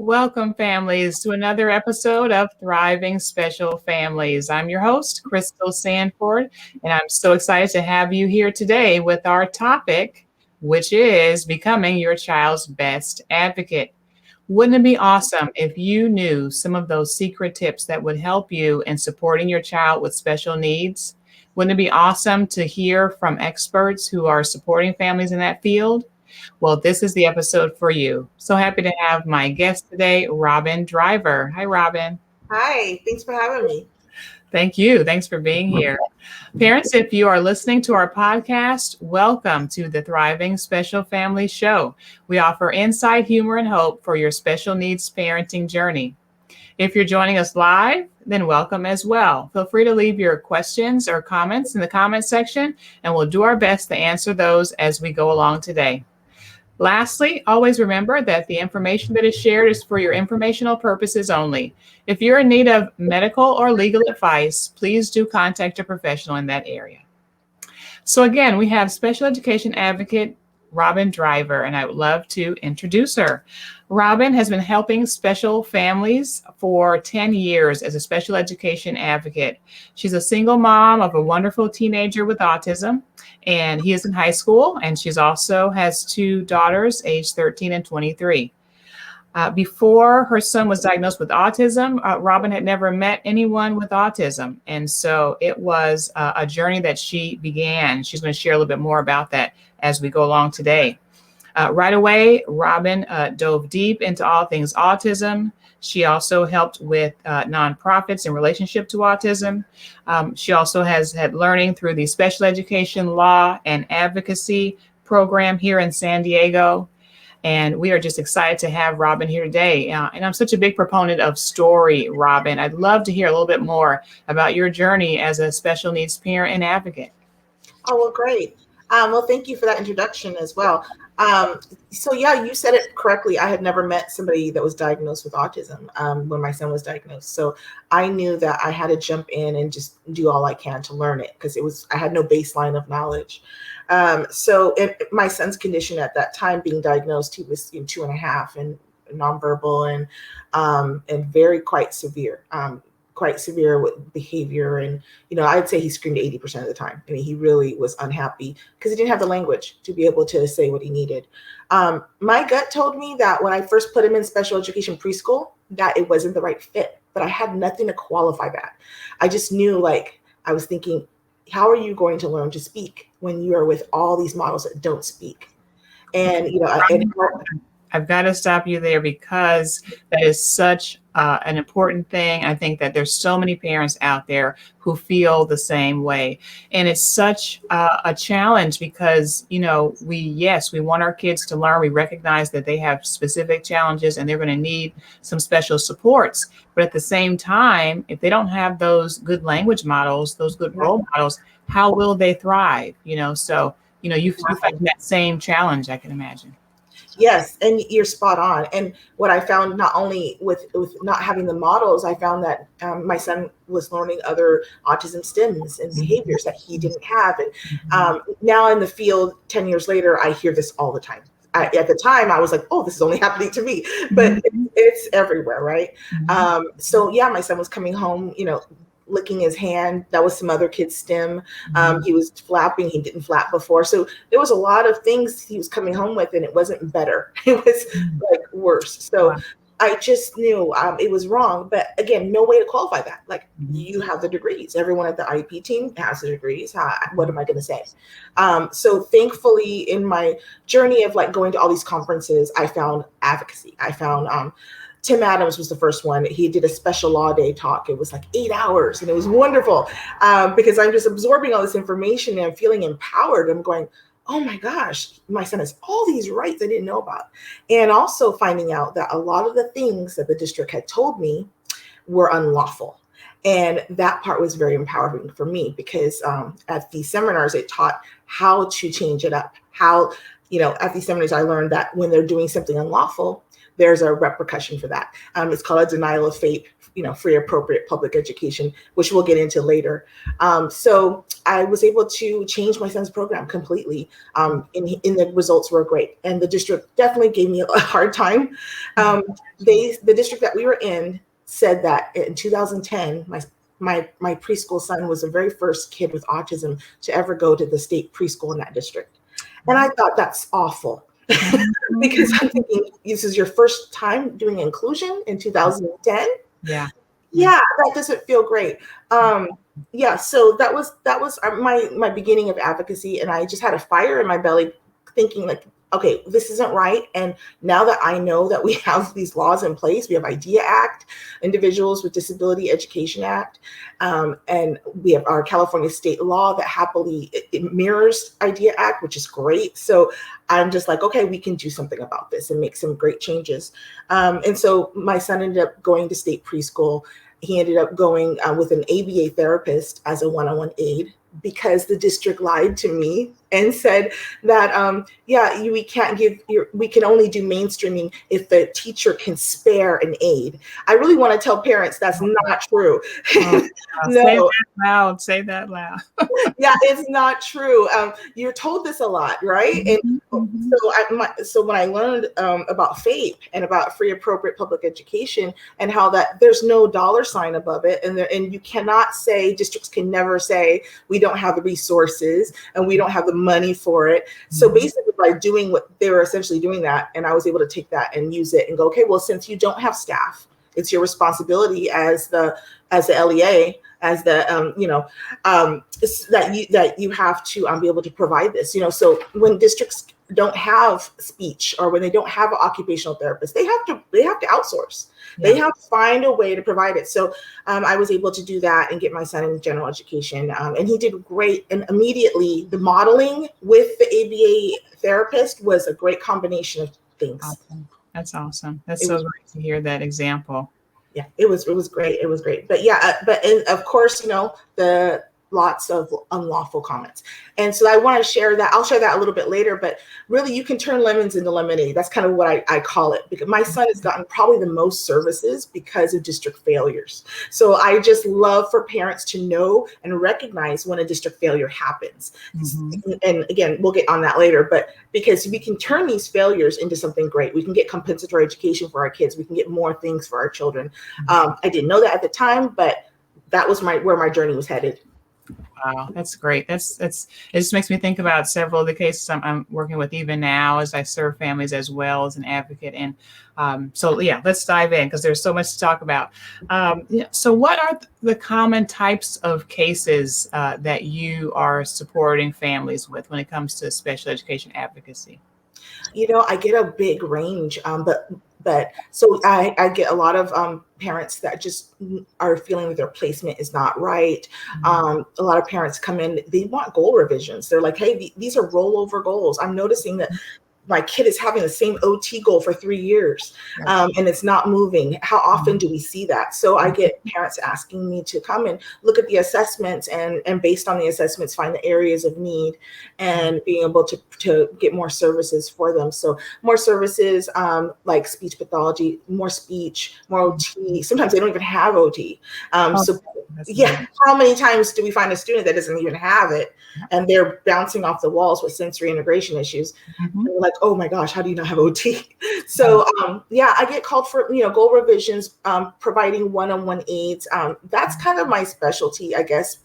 Welcome, families, to another episode of Thriving Special Families. I'm your host, Crystal Sanford, and I'm so excited to have you here today with our topic, which is becoming your child's best advocate. Wouldn't it be awesome if you knew some of those secret tips that would help you in supporting your child with special needs? Wouldn't it be awesome to hear from experts who are supporting families in that field? Well, this is the episode for you. So happy to have my guest today, Robin Driver. Hi, Robin. Hi, thanks for having me. Thank you. Thanks for being here. Parents, if you are listening to our podcast, welcome to the Thriving Special Family Show. We offer insight, humor, and hope for your special needs parenting journey. If you're joining us live, then welcome as well. Feel free to leave your questions or comments in the comment section, and we'll do our best to answer those as we go along today. Lastly, always remember that the information that is shared is for your informational purposes only. If you're in need of medical or legal advice, please do contact a professional in that area. So again, we have special education advocate Robin Driver, and I would love to introduce her. Robin has been helping special families for 10 years as a special education advocate. She's a single mom of a wonderful teenager with autism, and he is in high school, and she's also has two daughters, aged 13 and 23. Before her son was diagnosed with autism, Robin had never met anyone with autism. And so it was a journey that she began. She's going to share a little bit more about that as we go along today. Right away, Robin dove deep into all things autism. She also helped with nonprofits in relationship to autism. She also has had learning through the Special Education Law and Advocacy program here in San Diego. And we are just excited to have Robin here today. And I'm such a big proponent of story, Robin. I'd love to hear a little bit more about your journey as a special needs parent and advocate. Oh, well, great. Well, thank you for that introduction as well. So yeah, you said it correctly. I had never met somebody that was diagnosed with autism when my son was diagnosed. So I knew that I had to jump in and just do all I can to learn it because I had no baseline of knowledge. So my son's condition at that time being diagnosed, he was 2.5 and nonverbal and very quite severe with behavior. And, I'd say he screamed 80% of the time. I mean, he really was unhappy because he didn't have the language to be able to say what he needed. My gut told me that when I first put him in special education preschool, that it wasn't the right fit, but I had nothing to qualify that. I just knew, I was thinking, how are you going to learn to speak when you are with all these models that don't speak? And, I've got to stop you there because that is such an important thing. I think that there's so many parents out there who feel the same way. And it's such a challenge because, we want our kids to learn. We recognize that they have specific challenges and they're going to need some special supports. But at the same time, if they don't have those good language models, those good role models, how will they thrive? So, you find that same challenge, I can imagine. Yes, and you're spot on. And what I found, not only with not having the models, I found that my son was learning other autism stems and behaviors that he didn't have. And now in the field, 10 years later, I hear this all the time. At the time, I was like, oh, this is only happening to me, but it's everywhere, right? So yeah, my son was coming home, licking his hand. That was some other kid's stem. He was flapping. He didn't flap before. So there was a lot of things he was coming home with, and it wasn't better. It was worse. So I just knew it was wrong. But again, no way to qualify that. You have the degrees. Everyone at the IEP team has the degrees. What am I going to say? So thankfully, in my journey of going to all these conferences, I found advocacy. I found Tim Adams was the first one. He did a special law day talk. It was 8 hours, and it was wonderful because I'm just absorbing all this information and I'm feeling empowered. I'm going, oh my gosh, my son has all these rights I didn't know about. And also finding out that a lot of the things that the district had told me were unlawful. And that part was very empowering for me because at these seminars, it taught how to change it up. At these seminars, I learned that when they're doing something unlawful, there's a repercussion for that. It's called a denial of FAPE, free appropriate public education, which we'll get into later. So I was able to change my son's program completely, and the results were great. And the district definitely gave me a hard time. The district that we were in said that in 2010, my preschool son was the very first kid with autism to ever go to the state preschool in that district. And I thought that's awful. Because I'm thinking, this is your first time doing inclusion in 2010. Yeah, that doesn't feel great. So that was my beginning of advocacy, and I just had a fire in my belly, thinking like, okay, this isn't right. And now that I know that we have these laws in place, we have IDEA Act, Individuals with Disability Education Act, and we have our California state law that happily it mirrors IDEA Act, which is great. So I'm just like, okay, we can do something about this and make some great changes. And so my son ended up going to state preschool. He ended up going with an ABA therapist as a one-on-one aide, because the district lied to me and said that, we can only do mainstreaming if the teacher can spare an aide. I really want to tell parents that's not true. No. Say that loud. Yeah, it's not true. You're told this a lot, right? And so when I learned about FAPE and about free appropriate public education, and how that there's no dollar sign above it, and you cannot say, districts can never say we don't have the resources and we don't have the money for it. So basically, by doing what they were essentially doing that, and I was able to take that and use it and go, okay, well, since you don't have staff, it's your responsibility as the LEA, as the that you have to be able to provide this. So when districts don't have speech, or when they don't have an occupational therapist, they have to outsource. Yeah. They have to find a way to provide it. So I was able to do that and get my son in general education, and he did great. And immediately, the modeling with the ABA therapist was a great combination of things. Awesome. That's awesome. That's so great to hear that example. Yeah, it was great. It was great. But of course, the lots of unlawful comments. And so I want to share that. I'll share that a little bit later, but really you can turn lemons into lemonade. That's kind of what I call it, because my son has gotten probably the most services because of district failures. So I just love for parents to know and recognize when a district failure happens. And again, we'll get on that later, but because we can turn these failures into something great. We can get compensatory education for our kids. We can get more things for our children. I didn't know that at the time, but that was where my journey was headed. Wow, that's great. It just makes me think about several of the cases I'm working with even now, as I serve families as well as an advocate. And let's dive in, because there's so much to talk about. So what are the common types of cases that you are supporting families with when it comes to special education advocacy? I get a big range, but so I get a lot of parents that just are feeling that their placement is not right. A lot of parents come in, they want goal revisions. They're like, hey, these are rollover goals. I'm noticing that my kid is having the same OT goal for 3 years, and it's not moving. How often do we see that? So I get parents asking me to come and look at the assessments, and based on the assessments, find the areas of need and being able to get more services for them. So more services like speech pathology, more speech, more OT. Sometimes they don't even have OT. How many times do we find a student that doesn't even have it, and they're bouncing off the walls with sensory integration issues? And we're like, oh my gosh, how do you not have OT? So I get called for goal revisions, providing one-on-one aids. That's kind of my specialty, I guess,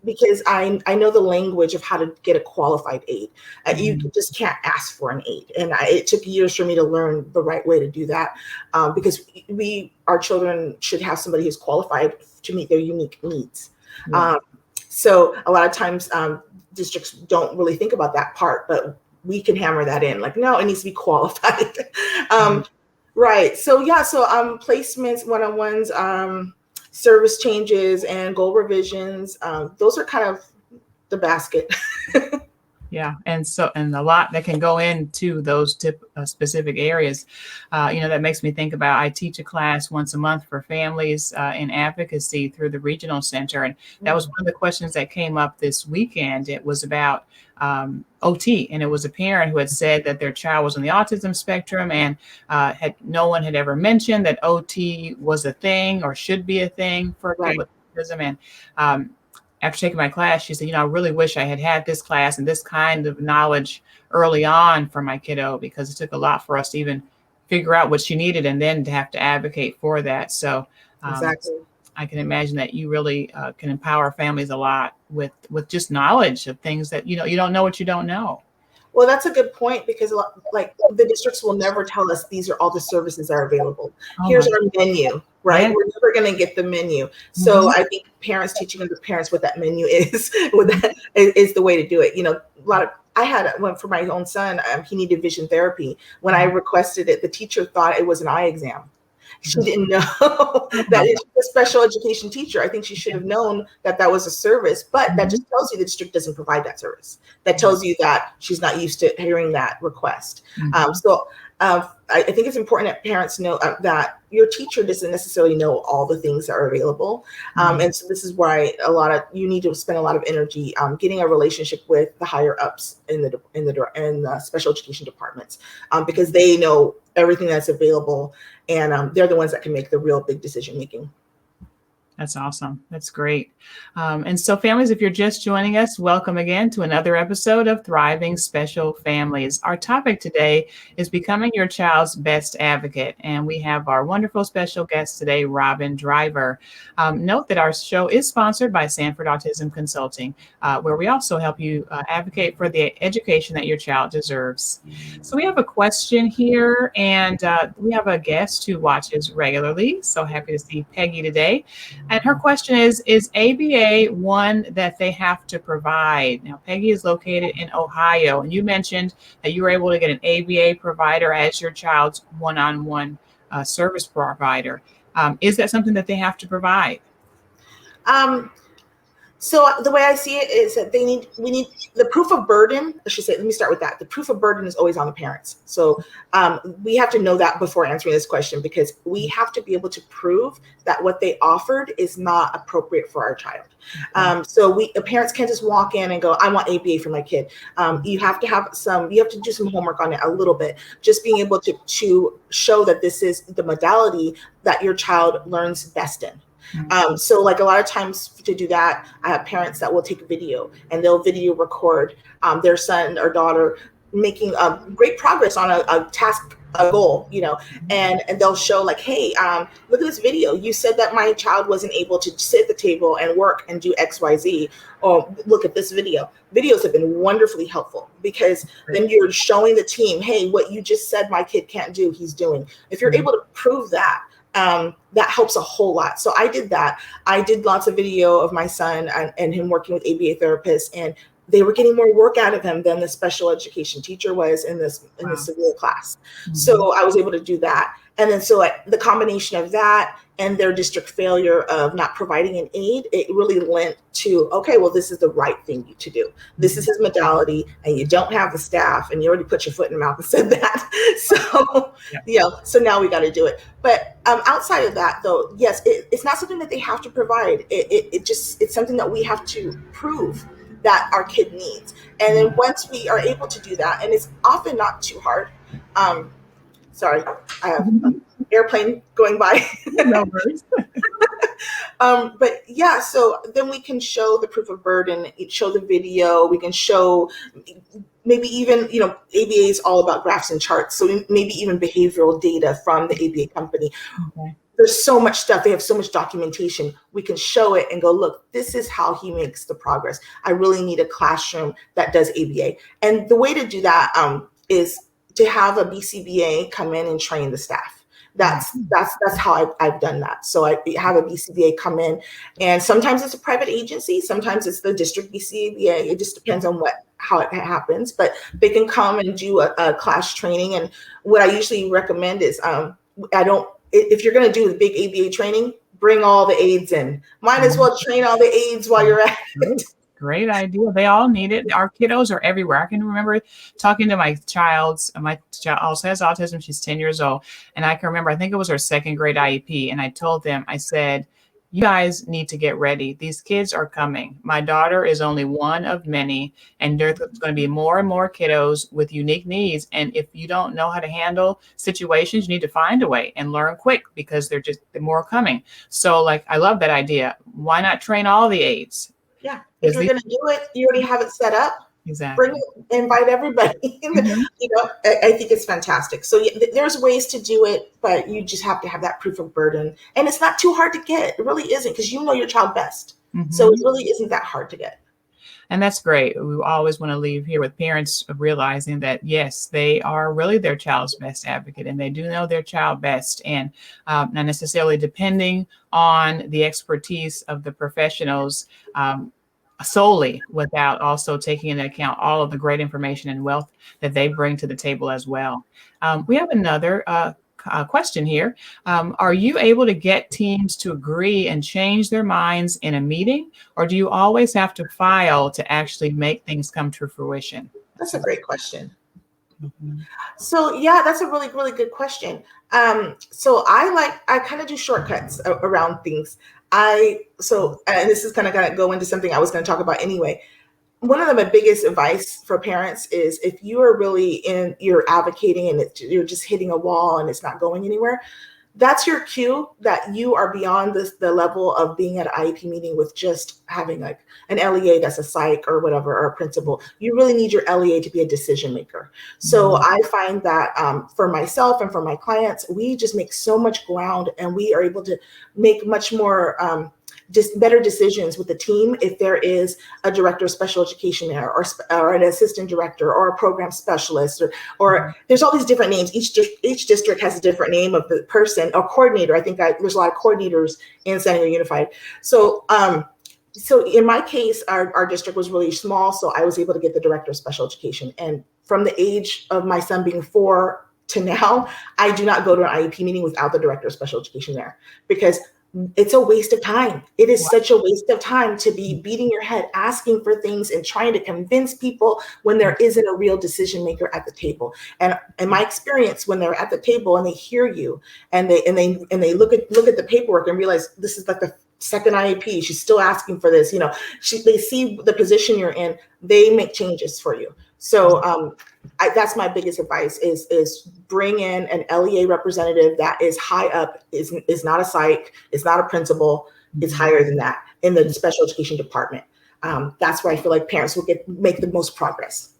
because I know the language of how to get a qualified aid. You just can't ask for an aid, and it took years for me to learn the right way to do that, because our children should have somebody who's qualified to meet their unique needs. So a lot of times districts don't really think about that part, but we can hammer that in, like, no, it needs to be qualified. Right. So placements, one-on-ones, service changes, and goal revisions. Those are kind of the basket. Yeah, and a lot that can go into those specific areas. That makes me think about, I teach a class once a month for families in advocacy through the regional center, and that was one of the questions that came up this weekend. It was about OT, and it was a parent who had said that their child was on the autism spectrum, and no one had ever mentioned that OT was a thing or should be a thing for a kid with autism. And after taking my class, she said, I really wish I had this class and this kind of knowledge early on for my kiddo, because it took a lot for us to even figure out what she needed and then to have to advocate for that. So Exactly. I can imagine that you really can empower families a lot with just knowledge of things that, you don't know what you don't know. Well, that's a good point, because like the districts will never tell us these are all the services that are available. Here's our menu, right? Yeah. We're never going to get the menu. So I think parents teaching other parents what that menu is, is the way to do it. I had one for my own son. He needed vision therapy. When I requested it, the teacher thought it was an eye exam. She didn't know that it's a special education teacher. I think she should have known that that was a service, but that just tells you the district doesn't provide that service. That tells you that she's not used to hearing that request. I think it's important that parents know that your teacher doesn't necessarily know all the things that are available. And so this is why you need to spend a lot of energy getting a relationship with the higher ups in the special education departments, because they know everything that's available, and they're the ones that can make the real big decision making. That's awesome. That's great. And so, families, if you're just joining us, welcome again to another episode of Thriving Special Families. Our topic today is becoming your child's best advocate. And we have our wonderful special guest today, Robin Driver. Note that our show is sponsored by Sanford Autism Consulting, where we also help you advocate for the education that your child deserves. So we have a question here, and we have a guest who watches regularly. So happy to see Peggy today. And her question is ABA one that they have to provide? Now, Peggy is located in Ohio, and you mentioned that you were able to get an ABA provider as your child's one-on-one service provider. Is that something that they have to provide? So the way I see it is that we need the proof of burden. I should say, let me start with that. The proof of burden is always on the parents. So we have to know that before answering this question, because we have to be able to prove that what they offered is not appropriate for our child. So parents can't just walk in and go, I want ABA for my kid. You have to do some homework on it a little bit, just being able to show that this is the modality that your child learns best in. So like a lot of times to do that, I have parents that will take a video and they'll video record their son or daughter making great progress on a task, a goal, and they'll show like, hey, look at this video. You said that my child wasn't able to sit at the table and work and do X, Y, Z. Or look at this video. Videos have been wonderfully helpful, because then you're showing the team, hey, what you just said my kid can't do, he's doing. If you're able to prove that, that helps a whole lot. So I did that. I did lots of video of my son and him working with ABA therapists, and they were getting more work out of him than the special education teacher was in the severe class. So I was able to do that. And then so the combination of that and their district failure of not providing an aid, it really lent to, okay, well, this is the right thing to do. This is his modality, and you don't have the staff, and you already put your foot in your mouth and said that. So, so now we got to do it. But outside of that, though, yes, it's not something that they have to provide. It's something that we have to prove that our kid needs. And then once we are able to do that, and it's often not too hard. Sorry, I have an airplane going by. No worries. But yeah, so then we can show the proof of burden, show the video, we can show maybe even, ABA is all about graphs and charts. So maybe even behavioral data from the ABA company. Okay. There's so much stuff. They have so much documentation. We can show it and go, look, this is how he makes the progress. I really need a classroom that does ABA. And the way to do that is to have a BCBA come in and train the staff. That's how I've done that. So I have a BCBA come in, and sometimes it's a private agency, sometimes it's the district BCBA. It just depends on how it happens. But they can come and do a class training. And what I usually recommend is if you're going to do the big ABA training, bring all the aides in. Might as well train all the aides while you're at it. Great idea. They all need it. Our kiddos are everywhere. I can remember talking to my child also has autism. She's 10 years old. And I can remember, I think it was her second grade IEP. And I told them, I said, you guys need to get ready. These kids are coming. My daughter is only one of many, and there's going to be more and more kiddos with unique needs. And if you don't know how to handle situations, you need to find a way and learn quick, because they're more coming. So like, I love that idea. Why not train all the aides? Yeah. If you're going to do it, you already have it set up. Exactly. Bring it, invite everybody. Mm-hmm. I think it's fantastic. So there's ways to do it, but you just have to have that proof of burden. And it's not too hard to get. It really isn't, because you know your child best. Mm-hmm. So it really isn't that hard to get. And that's great. We always want to leave here with parents realizing that, yes, they are really their child's best advocate, and they do know their child best, and not necessarily depending on the expertise of the professionals solely, without also taking into account all of the great information and wealth that they bring to the table as well. We have another question here. Are you able to get teams to agree and change their minds in a meeting, or do you always have to file to actually make things come to fruition? That's a great question. Mm-hmm. So yeah, that's a really, really good question. So I kind of do shortcuts around things. And this is kind of going to go into something I was going to talk about anyway. One of my biggest advice for parents is, if you are really you're advocating and you're just hitting a wall and it's not going anywhere, that's your cue that you are beyond the level of being at an IEP meeting with just having like an LEA that's a psych or whatever, or a principal. You really need your LEA to be a decision maker. So I find that for myself and for my clients, we just make so much ground, and we are able to make much more just better decisions with the team if there is a director of special education there, or an assistant director, or a program specialist, or there's all these different names. Each district has a different name of the person, or coordinator. I think there's a lot of coordinators in San Diego Unified. So in my case, our district was really small, so I was able to get the director of special education. And from the age of my son being 4 to now, I do not go to an IEP meeting without the director of special education there, because it's a waste of time. It is such a waste of time to be beating your head, asking for things and trying to convince people when there isn't a real decision maker at the table. And in my experience, when they're at the table and they hear you and they look at the paperwork and realize this is like the second IEP, she's still asking for this, they see the position you're in, they make changes for you. So that's my biggest advice is bring in an LEA representative that is high up, is not a psych, is not a principal, is higher than that in the special education department. That's where I feel like parents will make the most progress.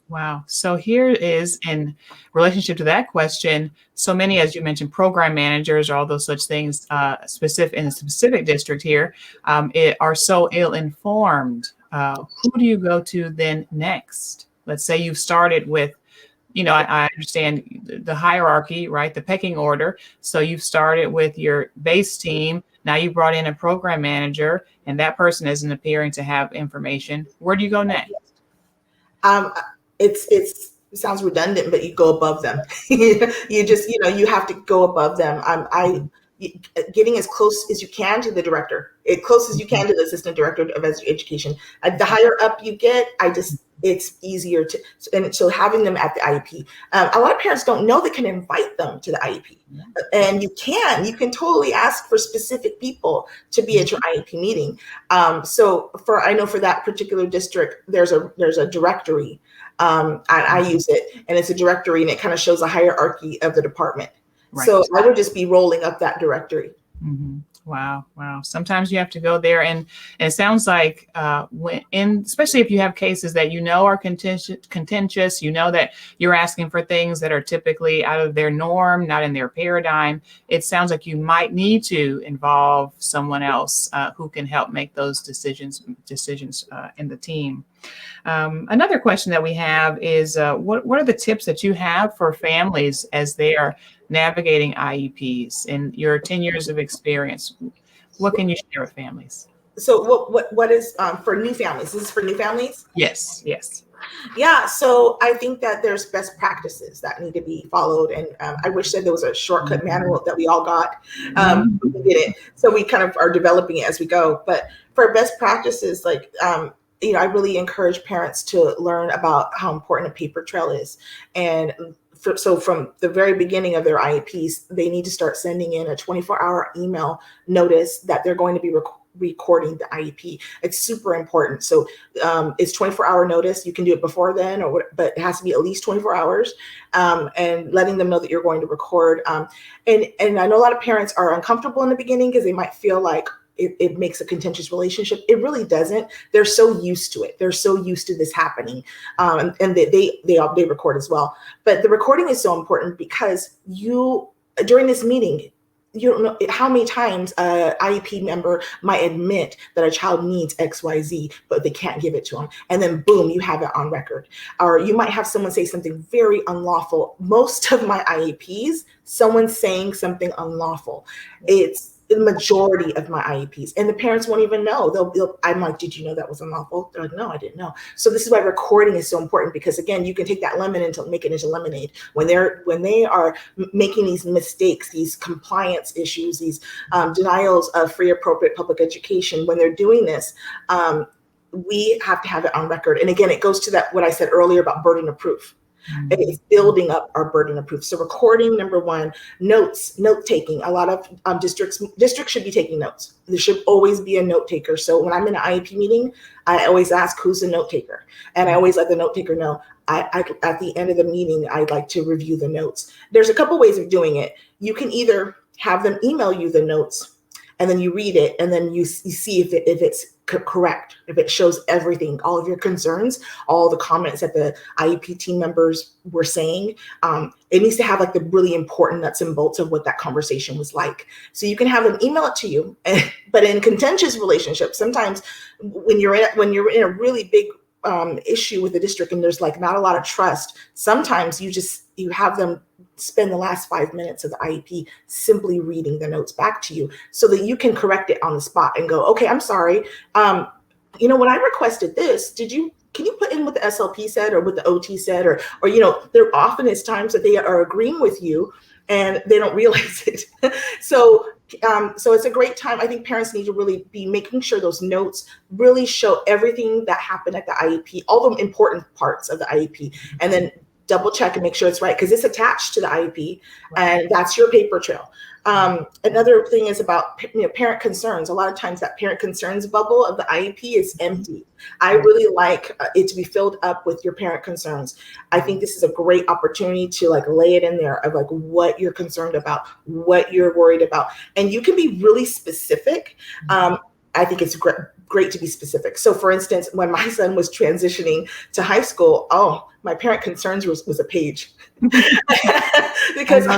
Wow. So here is, in relationship to that question, so many, as you mentioned, program managers or all those such things, specific in a specific district here, are so ill-informed. Who do you go to then next? Let's say you've started with, I understand the hierarchy, right? The pecking order. So you've started with your base team. Now you brought in a program manager, and that person isn't appearing to have information. Where do you go next? It sounds redundant, but you go above them. You just, you have to go above them. Getting as close as you can to the director, as close as you can to the assistant director of education. The higher up you get, it's easier to, and so having them at the IEP. A lot of parents don't know they can invite them to the IEP, and you can totally ask for specific people to be at your IEP meeting. So I know for that particular district, there's a directory. I use it, and it's a directory, and it kind of shows a hierarchy of the department. Right. So I would just be rolling up that directory. Mm-hmm. Wow. Sometimes you have to go there, and it sounds like especially if you have cases that are contentious, that you're asking for things that are typically out of their norm, not in their paradigm. It sounds like you might need to involve someone else who can help make those decisions in the team. Another question that we have is, what are the tips that you have for families as they are navigating IEPs in your 10 years of experience? What can you share with families? So what is for new families? This is for new families? Yes. Yeah, so I think that there's best practices that need to be followed, and I wish that there was a shortcut manual that we all got. Mhm. We did it, so we kind of are developing it as we go. But for best practices, like I really encourage parents to learn about how important a paper trail is, and so from the very beginning of their IEPs, they need to start sending in a 24-hour email notice that they're going to be recording the IEP. It's super important. So it's 24-hour notice. You can do it before then, but it has to be at least 24 hours, and letting them know that you're going to record. And I know a lot of parents are uncomfortable in the beginning because they might feel like it makes a contentious relationship. It really doesn't. They're so used to it. They're so used to this happening, and they record as well. But the recording is so important because during this meeting, you don't know how many times a IEP member might admit that a child needs XYZ, but they can't give it to them. And then boom, you have it on record. Or you might have someone say something very unlawful. Most of my IEPs, someone's saying something unlawful. It's the majority of my IEPs, and the parents won't even know. I'm like, did you know that was unlawful? They're like, no, I didn't know. So this is why recording is so important, because again, you can take that lemon and make it into lemonade. When they are making these mistakes, these compliance issues, these denials of free appropriate public education, when they're doing this, we have to have it on record. And again, it goes to that what I said earlier about burden of proof. It's building up our burden of proof. So recording, number one. Note taking. A lot of districts should be taking notes. There should always be a note taker. So when I'm in an IEP meeting, I always ask who's the note taker, and I always let the note taker know. I at the end of the meeting, I'd like to review the notes. There's a couple ways of doing it. You can either have them email you the notes, and then you read it, and then you see if it's correct, if it shows everything, all of your concerns, all the comments that the IEP team members were saying. It needs to have like the really important nuts and bolts of what that conversation was like. So you can have them email it to you. But in contentious relationships, sometimes when you're in a really big issue with the district and there's like not a lot of trust, sometimes you have them spend the last 5 minutes of the IEP simply reading the notes back to you so that you can correct it on the spot and go, okay, I'm sorry. When I requested this, can you put in what the SLP said or what the OT said, or there often is times that they are agreeing with you and they don't realize it. So it's a great time. I think parents need to really be making sure those notes really show everything that happened at the IEP, all the important parts of the IEP, and then double check and make sure it's right, because it's attached to the IEP, and that's your paper trail. Another thing is about parent concerns. A lot of times that parent concerns bubble of the IEP is empty. I really like it to be filled up with your parent concerns. I think this is a great opportunity to like lay it in there of like what you're concerned about, what you're worried about, and you can be really specific. I think it's great to be specific. So for instance, when my son was transitioning to high school, my parent concerns was a page. Because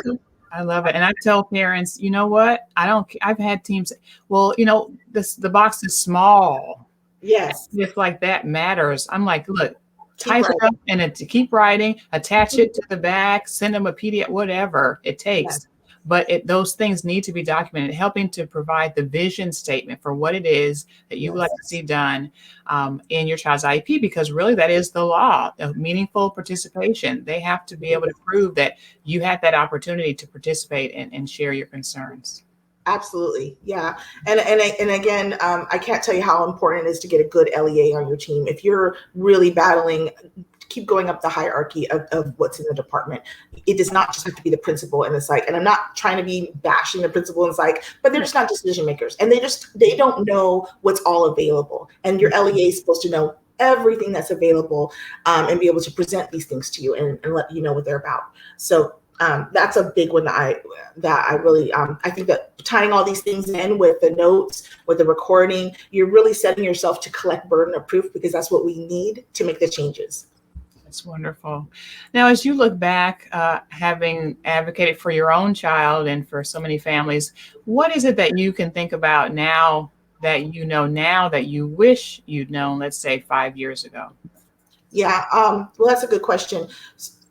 I love it. And I tell parents, you know what? I've had teams, well, the box is small. Yes. If like that matters. I'm like, look, type it up and to keep writing, attach it to the back, send them a PDF, whatever it takes. Yes. But those things need to be documented, helping to provide the vision statement for what it is that you would like to see done in your child's IEP, because really that is the law of meaningful participation. They have to be able to prove that you had that opportunity to participate and share your concerns. Absolutely. Yeah. And again, I can't tell you how important it is to get a good LEA on your team. If you're really battling, keep going up the hierarchy of what's in the department. It does not just have to be the principal and the psych. And I'm not trying to be bashing the principal and psych, but they're just not decision makers. And they don't know what's all available. And your LEA is supposed to know everything that's available, and be able to present these things to you and let you know what they're about. So that's a big one that I really I think that tying all these things in with the notes, with the recording, you're really setting yourself to collect burden of proof, because that's what we need to make the changes. That's wonderful. Now, as you look back, having advocated for your own child and for so many families, what is it that you can think about now that you wish you'd known, let's say 5 years ago? Yeah, well, that's a good question.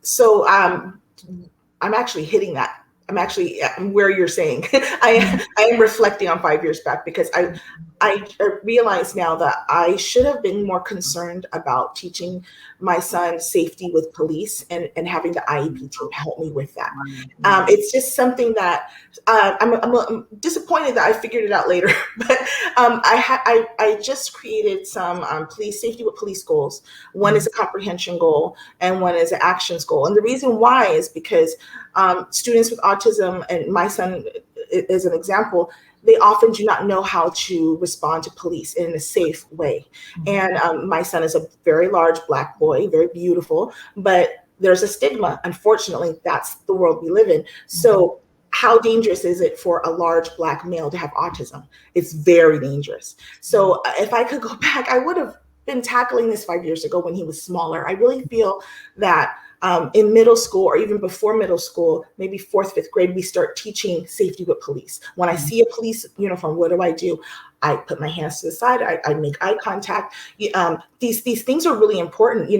So I'm actually hitting that I'm actually where you're saying. I am reflecting on 5 years back, because I realize now that I should have been more concerned about teaching my son safety with police, and having the IEP team help me with that. It's just something that I'm disappointed that I figured it out later. But I just created some police safety with police goals. One is a comprehension goal, and one is an actions goal. And the reason why is because students with autism, and my son is an example, they often do not know how to respond to police in a safe way. And my son is a very large Black boy, very beautiful, but there's a stigma. Unfortunately, that's the world we live in. So how dangerous is it for a large Black male to have autism? It's very dangerous. So if I could go back, I would have been tackling this 5 years ago when he was smaller. I really feel that in middle school, or even before middle school, maybe 4th, 5th grade, we start teaching safety with police. When I see a police uniform, what do? I put my hands to the side. I make eye contact. These things are really important.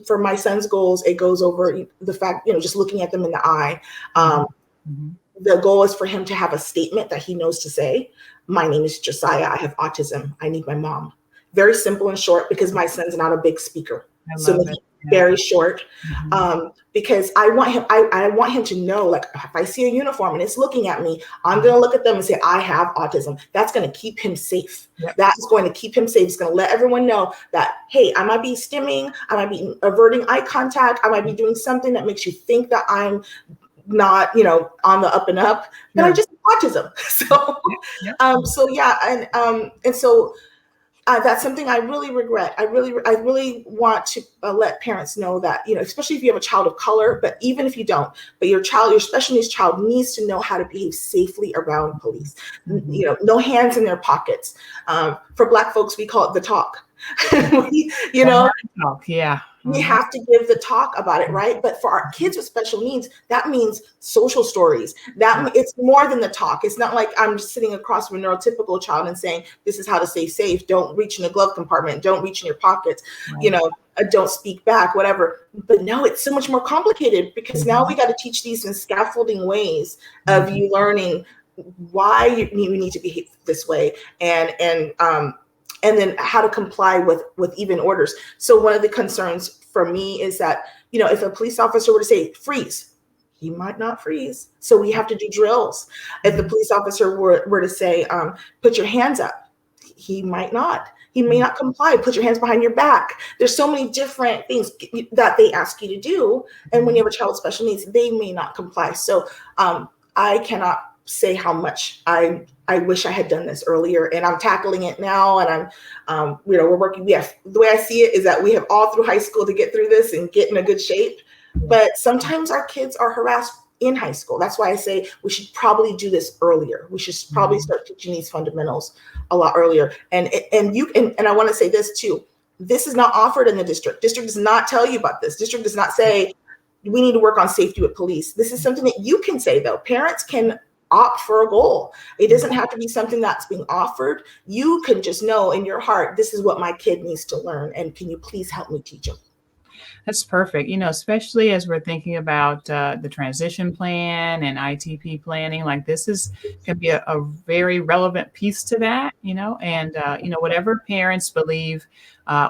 For my son's goals, it goes over the fact, just looking at them in the eye. The goal is for him to have a statement that he knows to say. My name is Josiah. I have autism. I need my mom. Very simple and short, because my son's not a big speaker. So very short, because I want him to know, like, if I see a uniform and it's looking at me, I'm going to look at them and say, I have autism. That's going to keep him safe. That's going to keep him safe. It's going to let everyone know that, hey, I might be stimming, I might be averting eye contact, I might be doing something that makes you think that I'm not, on the up and up, but I just have autism. So that's something I really regret. I really want to let parents know that, especially if you have a child of color, but even if you don't, but your special needs child needs to know how to behave safely around police. No hands in their pockets. For Black folks, we call it the talk. We have to give the talk about it, right? But for our kids with special needs, that means social stories. It's more than the talk. It's not like I'm just sitting across from a neurotypical child and saying, this is how to stay safe. Don't reach in the glove compartment. Don't reach in your pockets. Don't speak back, whatever. But no, it's so much more complicated, because now we got to teach these in scaffolding ways of you learning why you need to behave this way, and then how to comply with even orders. So one of the concerns for me is that, if a police officer were to say, freeze, he might not freeze. So we have to do drills. If the police officer were to say, put your hands up, he might not. He may not comply. Put your hands behind your back. There's so many different things that they ask you to do. And when you have a child with special needs, they may not comply. So I cannot say how much I wish I had done this earlier, and I'm tackling it now. And we're working. The way I see it is that we have all through high school to get through this and get in a good shape. But sometimes our kids are harassed in high school. That's why I say we should probably do this earlier. We should probably start teaching these fundamentals a lot earlier. And I want to say this too. This is not offered in the district. District does not tell you about this. District does not say we need to work on safety with police. This is something that you can say, though. Parents can opt for a goal. It doesn't have to be something that's being offered. You can just know in your heart, this is what my kid needs to learn, and can you please help me teach him? That's perfect. Especially as we're thinking about the transition plan and ITP planning, like can be a very relevant piece to that, and whatever parents believe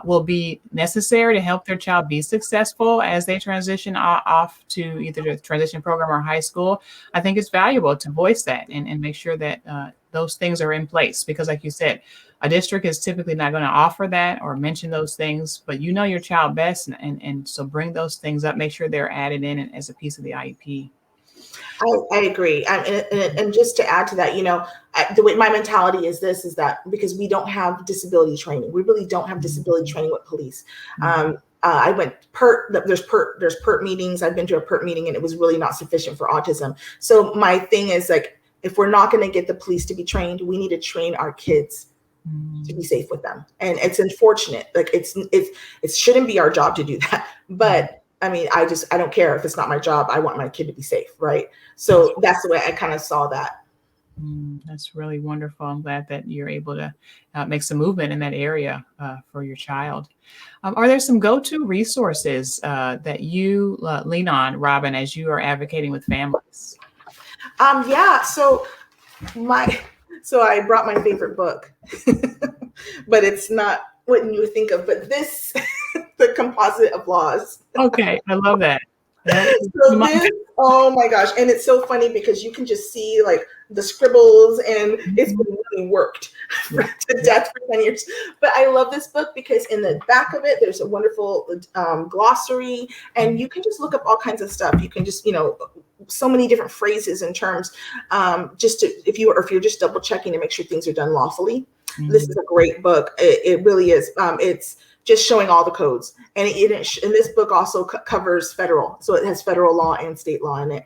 will be necessary to help their child be successful as they transition off to either the transition program or high school. I think it's valuable to voice that and make sure that those things are in place, because like you said, a district is typically not going to offer that or mention those things, but your child best. And so bring those things up, make sure they're added in as a piece of the IEP. I agree. And just to add to that, the way my mentality is that because we don't have disability training, we really don't have disability training with police. I went there's PERT meetings. I've been to a PERT meeting and it was really not sufficient for autism. So my thing is, like, if we're not going to get the police to be trained, we need to train our kids to be safe with them. And it's unfortunate. Like it shouldn't be our job to do that. But I mean, I don't care if it's not my job. I want my kid to be safe. Right. So that's the way I kind of saw that. That's really wonderful. I'm glad that you're able to make some movement in that area for your child. Are there some go-to resources that you lean on, Robin, as you are advocating with families? Yeah. So I brought my favorite book, but it's not what you would think of. But this, the Composite of Laws. Okay, I love that. So this, oh my gosh, and it's so funny because you can just see like the scribbles, and it's been really worked to death for 10 years. But I love this book because in the back of it, there's a wonderful glossary, and you can just look up all kinds of stuff. You can just, so many different phrases and terms, just to, if you're just double checking to make sure things are done lawfully. This is a great book. It really is. It's just showing all the codes, and and this book also covers federal, so it has federal law and state law in it.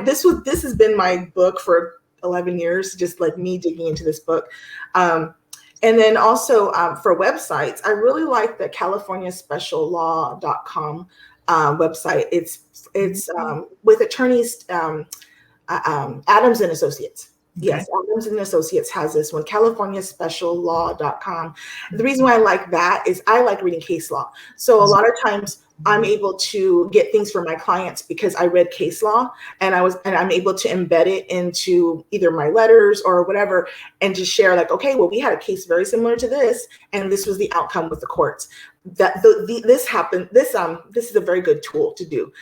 This has been my book for 11 years, just like me digging into this book. And then also for websites, I really like the CaliforniaSpecialLaw.com website. It's with attorneys, Adams and Associates. Okay. Yes, Adams and Associates has this one, CaliforniaSpecialLaw.com. The reason why I like that is I like reading case law. So a lot of times I'm able to get things for my clients because I read case law, and I'm able to embed it into either my letters or whatever, and just share like, okay, well, we had a case very similar to this, and this was the outcome with the courts. This happened. This is a very good tool to do.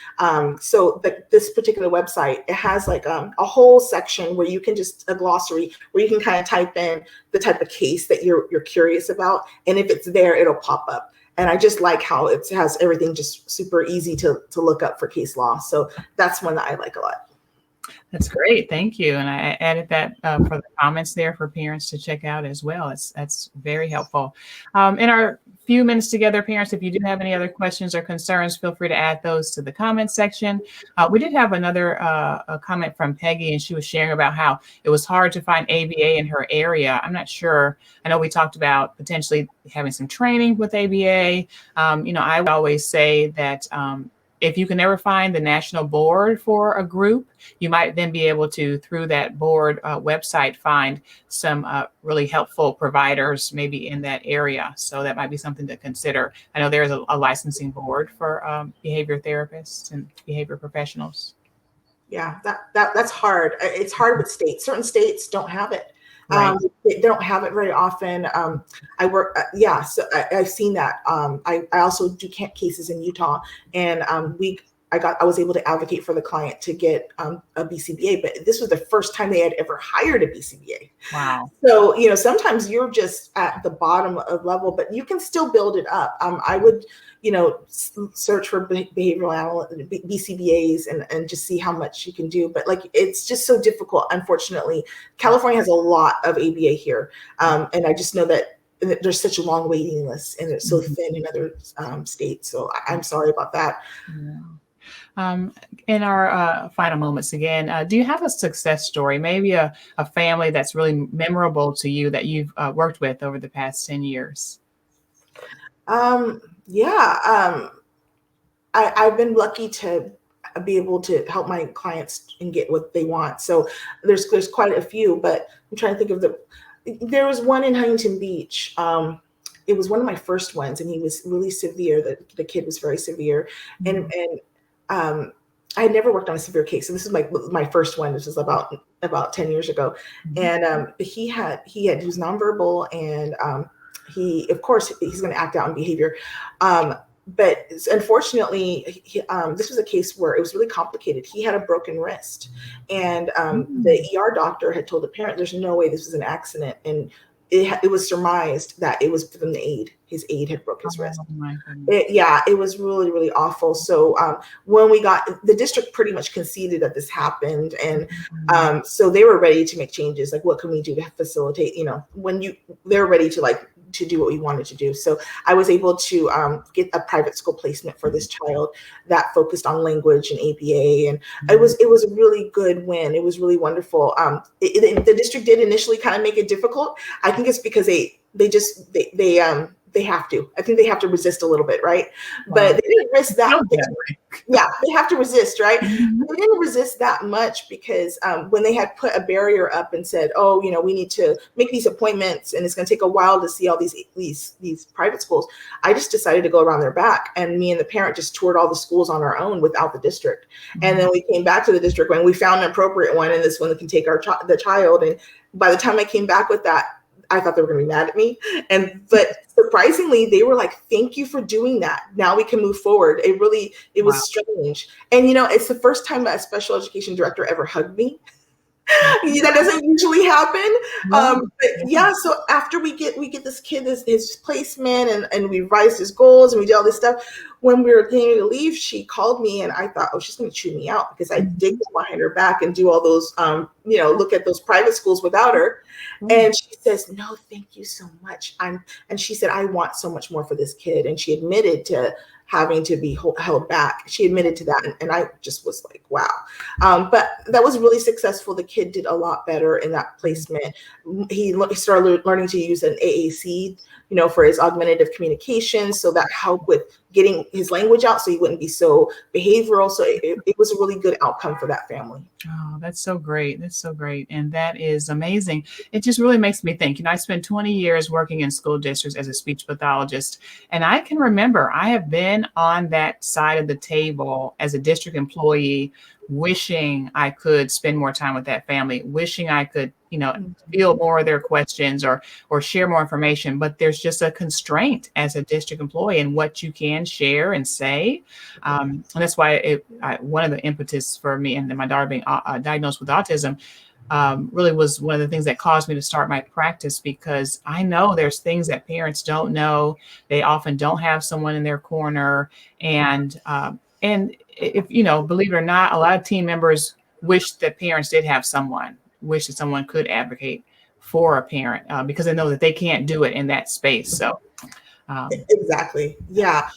This particular website, it has like a whole section where you can a glossary where you can kind of type in the type of case that you're curious about, and if it's there, it'll pop up. And I just like how it has everything just super easy to look up for case law. So that's one that I like a lot. That's great. Thank you. And I added that for the comments there for parents to check out as well. That's very helpful. In our few minutes together, parents, if you do have any other questions or concerns, feel free to add those to the comment section. We did have another comment from Peggy, and she was sharing about how it was hard to find ABA in her area. I'm not sure. I know we talked about potentially having some training with ABA. I would always say that if you can never find the national board for a group, you might then be able to, through that board website, find some really helpful providers maybe in that area. So that might be something to consider. I know there's a licensing board for behavior therapists and behavior professionals. Yeah, that's hard. It's hard with states. Certain states don't have it. Right. They don't have it very often. I work, so I've seen that. I also do cases in Utah, and I was able to advocate for the client to get a BCBA, but this was the first time they had ever hired a BCBA. Wow. So, sometimes you're just at the bottom of level, but you can still build it up. I would, search for behavioral BCBAs and just see how much you can do. But it's just so difficult. Unfortunately, California has a lot of ABA here. And I just know that there's such a long waiting list, and it's so thin in other states. So I'm sorry about that. Yeah. In our final moments again, do you have a success story, maybe a family that's really memorable to you that you've worked with over the past 10 years? I've been lucky to be able to help my clients and get what they want. So there's quite a few, but I'm trying to think of there was one in Huntington Beach. It was one of my first ones, and he was really severe. The kid was very severe. And I had never worked on a severe case. So this is my first one. This was about 10 years ago. And he was nonverbal, and of course, he's going to act out in behavior. But unfortunately, this was a case where it was really complicated. He had a broken wrist, and the ER doctor had told the parent, there's no way this was an accident. And it was surmised that it was from the aide. His aide had broken his wrist. It was really, really awful. So when the district pretty much conceded that this happened. And so they were ready to make changes. Like, what can we do to facilitate, they're ready to do what we wanted to do. So I was able to get a private school placement for this child that focused on language and ABA. And it was a really good win. It was really wonderful. The district did initially kind of make it difficult. I think it's because they they have to. I think they have to resist a little bit, right? Wow. But they didn't risk that. Yeah, they have to resist, right? Mm-hmm. They didn't resist that much because when they had put a barrier up and said, "Oh, we need to make these appointments, and it's going to take a while to see all these private schools," I just decided to go around their back, and me and the parent just toured all the schools on our own without the district. Mm-hmm. And then we came back to the district when we found an appropriate one, and this one can take the child. And by the time I came back with that, I thought they were going to be mad at me. But surprisingly, they were like, "Thank you for doing that. Now we can move forward." It was strange. And, it's the first time that a special education director ever hugged me. That doesn't usually happen. So after we get this kid his placement and we revised his goals and we did all this stuff, when we were getting to leave, she called me and I thought, oh, she's going to chew me out because I did go behind her back and do all those, look at those private schools without her. And she says, "No, thank you so much." And she said, "I want so much more for this kid." And she admitted to having to be held back. She admitted to that. And I just was like, wow. But that was really successful. The kid did a lot better in that placement. He started learning to use an AAC, for his augmentative communication. So that helped with getting his language out so he wouldn't be so behavioral. So it was a really good outcome for that family. Oh, that's so great. That's so great. And that is amazing. It just really makes me think, I spent 20 years working in school districts as a speech pathologist. And I can remember I have been on that side of the table as a district employee, wishing I could spend more time with that family, wishing I could, field more of their questions or share more information. But there's just a constraint as a district employee in what you can share and say. And that's why one of the impetus for me and my daughter being diagnosed with autism really was one of the things that caused me to start my practice, because I know there's things that parents don't know. They often don't have someone in their corner. And if, believe it or not, a lot of team members wish that parents did have someone, wish that someone could advocate for a parent because they know that they can't do it in that space. So exactly. Yeah.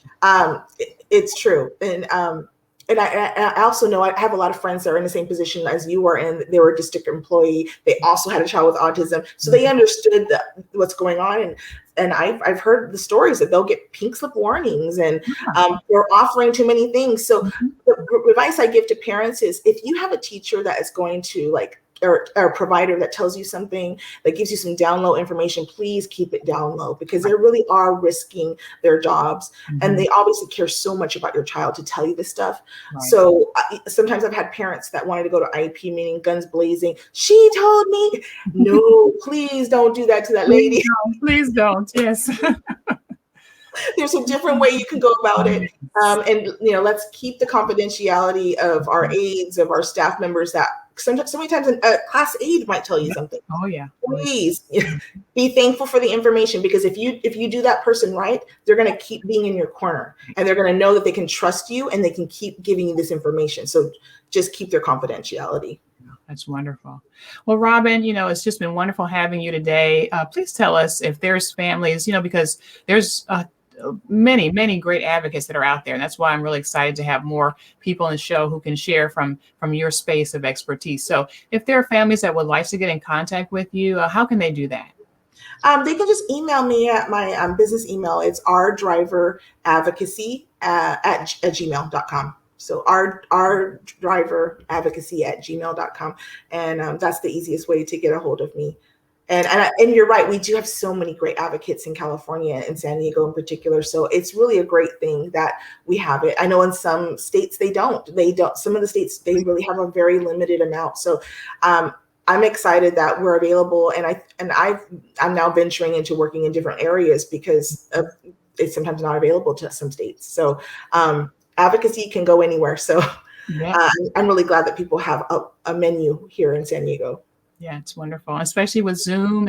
It's true. And I also know I have a lot of friends that are in the same position as you were, and they were a district employee. They also had a child with autism, so they understood what's going on. And I've heard the stories that they'll get pink slip warnings, and they're offering too many things. So the advice I give to parents is, if you have a teacher that is going to or a provider that tells you something, that gives you some down low information, please keep it down low, because they really are risking their jobs. And they obviously care so much about your child to tell you this stuff. Right. So sometimes I've had parents that wanted to go to IEP meeting, guns blazing. "She told me." No, please don't do that to that lady. Please don't. Yes. There's a different way you can go about it. And let's keep the confidentiality of our aides, of our staff members, that so many times a class aide might tell you something. Oh yeah. Please be thankful for the information, because if you do that person right, they're going to keep being in your corner, and they're going to know that they can trust you and they can keep giving you this information. So just keep their confidentiality. That's wonderful. Well, Robin, it's just been wonderful having you today. Please tell us if there's families, because there's many, many great advocates that are out there. And that's why I'm really excited to have more people in the show who can share from your space of expertise. So if there are families that would like to get in contact with you, how can they do that? They can just email me at my business email. It's rdriveradvocacy at gmail.com. So rdriveradvocacy@gmail.com. And that's the easiest way to get a hold of me. And you're right, we do have so many great advocates in California and San Diego in particular. So it's really a great thing that we have it. I know in some states they don't. Some of the states, they really have a very limited amount. So I'm excited that we're available, and I'm now venturing into working in different areas because it's sometimes not available to some states. So advocacy can go anywhere. So I'm really glad that people have a menu here in San Diego. Yeah, it's wonderful, especially with Zoom.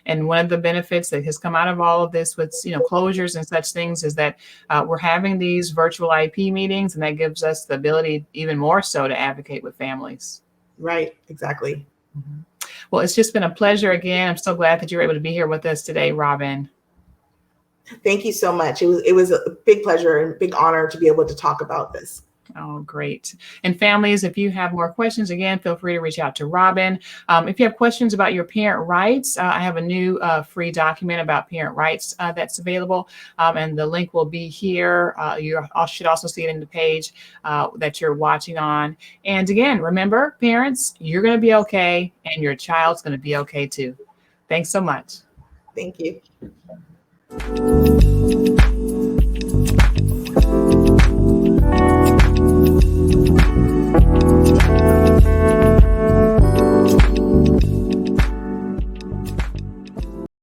And one of the benefits that has come out of all of this with, closures and such things is that we're having these virtual IEP meetings, and that gives us the ability even more so to advocate with families. Right, exactly. Mm-hmm. Well, it's just been a pleasure again. I'm so glad that you're able to be here with us today, Robin. Thank you so much. It was a big pleasure and big honor to be able to talk about this. Oh, great. And families, if you have more questions, again, feel free to reach out to Robin. If you have questions about your parent rights, I have a new free document about parent rights that's available, and the link will be here. You should also see it in the page that you're watching on. And again, remember, parents, you're going to be okay, and your child's going to be okay too. Thanks so much. Thank you.